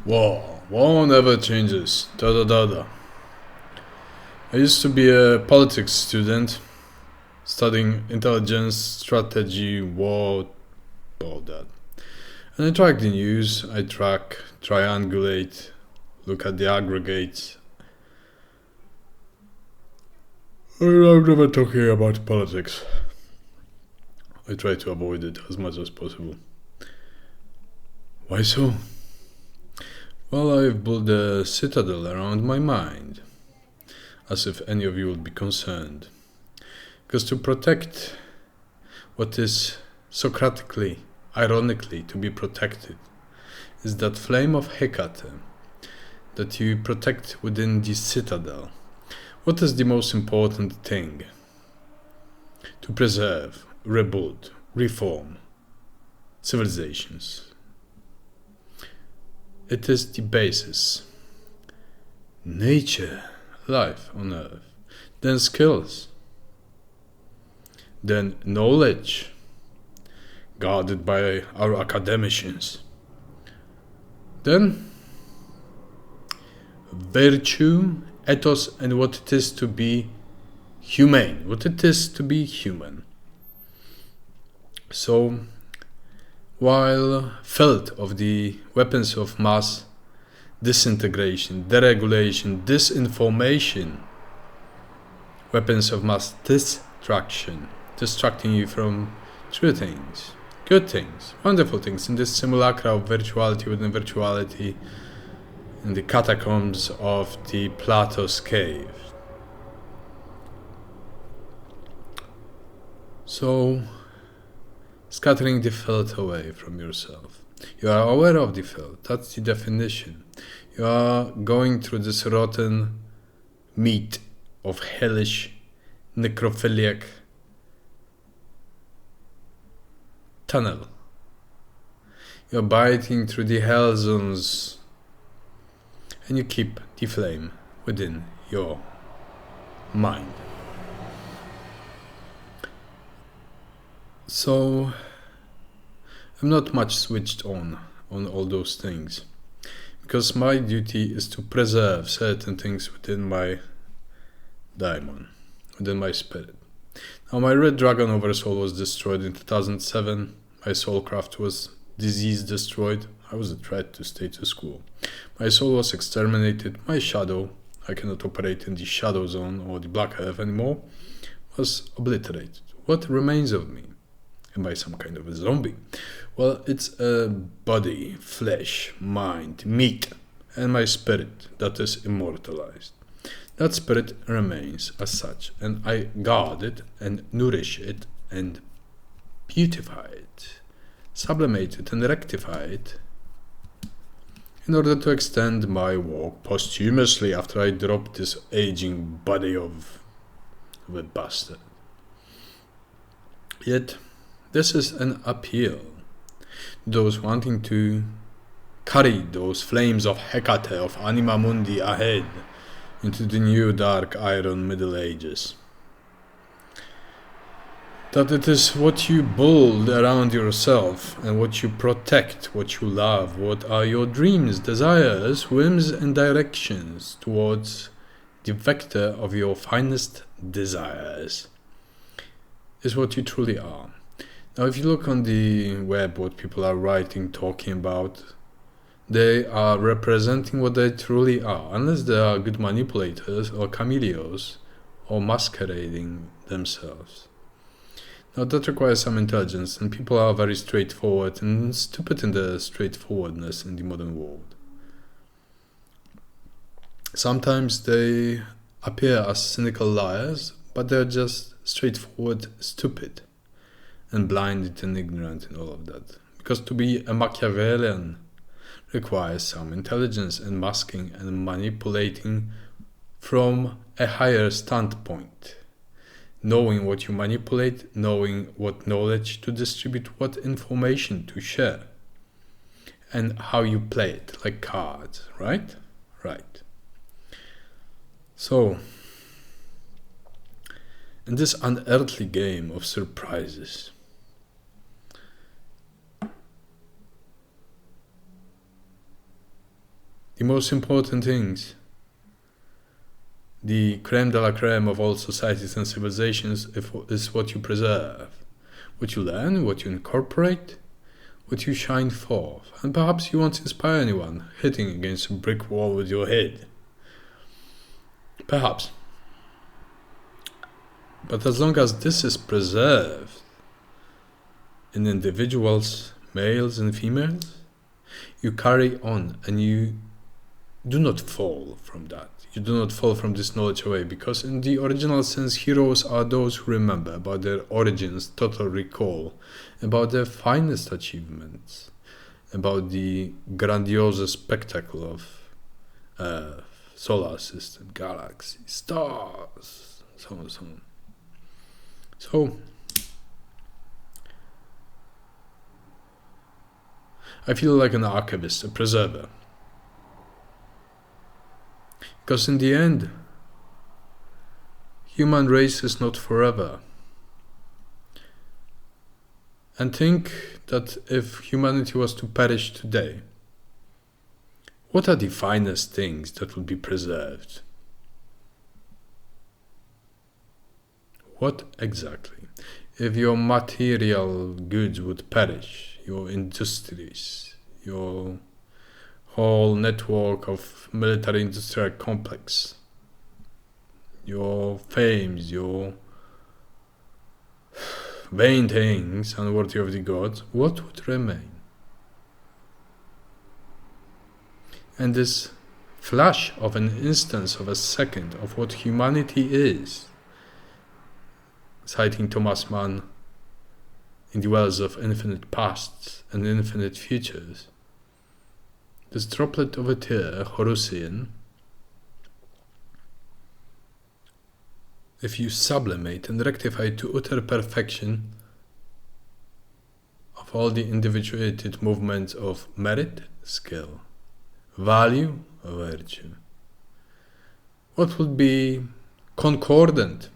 War never changes. Da da da da. I used to be a politics student, studying intelligence, strategy, war, all that. And I track the news, I track, triangulate, look at the aggregates. I'm never talking about politics. I try to avoid it as much as possible. Why so? Well, I've built a citadel around my mind, as if any of you would be concerned. Because to protect what is Socratically, ironically, to be protected, is that flame of Hekate that you protect within the citadel. What is the most important thing? To preserve, rebuild, reform civilizations. It is the basis. Nature, life on earth. Then skills. Then knowledge, guarded by our academicians. Then virtue, ethos, and what it is to be humane, what it is to be human. So, while filled of the weapons of mass disintegration, deregulation, disinformation, weapons of mass distraction, distracting you from true things, good things, wonderful things in this simulacra of virtuality within virtuality, in the catacombs of the Plato's cave. So, scattering the filth away from yourself. You are aware of the filth, that's the definition. You are going through this rotten meat of hellish, necrophiliac tunnel. You're biting through the hell zones, and you keep the flame within your mind. So, I'm not much switched on all those things, because my duty is to preserve certain things within my daimon, within my spirit. Now, my red dragon oversoul was destroyed in 2007. My soulcraft was disease destroyed. I was a threat to status quo. My soul was exterminated. My shadow, I cannot operate in the shadow zone or the black earth anymore, was obliterated. What remains of me? Am I some kind of a zombie? Well, it's a body, flesh, mind, meat, and my spirit that is immortalized. That spirit remains as such, and I guard it and nourish it and beautify it, sublimate it and rectify it in order to extend my walk posthumously after I drop this aging body of a bastard. Yet, this is an appeal. Those wanting to carry those flames of Hekate, of Anima Mundi ahead into the new dark iron Middle Ages. That it is what you build around yourself and what you protect, what you love, what are your dreams, desires, whims and directions towards the vector of your finest desires is what you truly are. Now, if you look on the web, what people are writing, talking about, they are representing what they truly are, unless they are good manipulators or chameleons or masquerading themselves. Now, that requires some intelligence, and people are very straightforward and stupid in their straightforwardness in the modern world. Sometimes they appear as cynical liars, but they're just straightforward stupid and blinded and ignorant and all of that. Because to be a Machiavellian requires some intelligence and masking and manipulating from a higher standpoint. Knowing what you manipulate, knowing what knowledge to distribute, what information to share, and how you play it, like cards, right? Right. So, in this unearthly game of surprises, the most important things, the creme de la creme of all societies and civilizations, is what you preserve, what you learn, what you incorporate, what you shine forth. And perhaps you won't inspire anyone hitting against a brick wall with your head. Perhaps. But as long as this is preserved in individuals, males and females, you carry on and you do not fall from that. You do not fall from this knowledge away, because in the original sense, heroes are those who remember about their origins, total recall, about their finest achievements, about the grandiose spectacle of Earth, solar system, galaxy, stars, so on and so on. So, I feel like an archivist, a preserver. Because in the end, human race is not forever. And think that if humanity was to perish today, what are the finest things that would be preserved? What exactly? If your material goods would perish, your industries, your whole network of military industrial complex, your fames, your vain things unworthy of the gods, what would remain? And this flash of an instance of a second of what humanity is, citing Thomas Mann in the wells of infinite pasts and infinite futures, this droplet of a tear, Horusian, if you sublimate and rectify to utter perfection of all the individuated movements of merit, skill, value, virtue, what would be concordant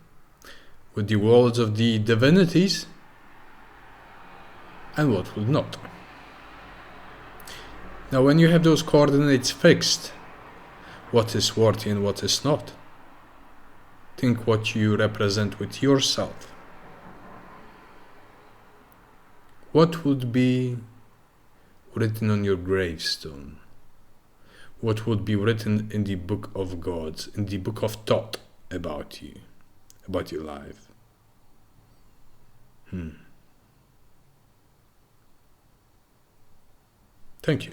with the worlds of the divinities and what would not? Now, when you have those coordinates fixed, what is worthy and what is not, think what you represent with yourself. What would be written on your gravestone? What would be written in the book of gods, in the book of thought about you, about your life? Thank you.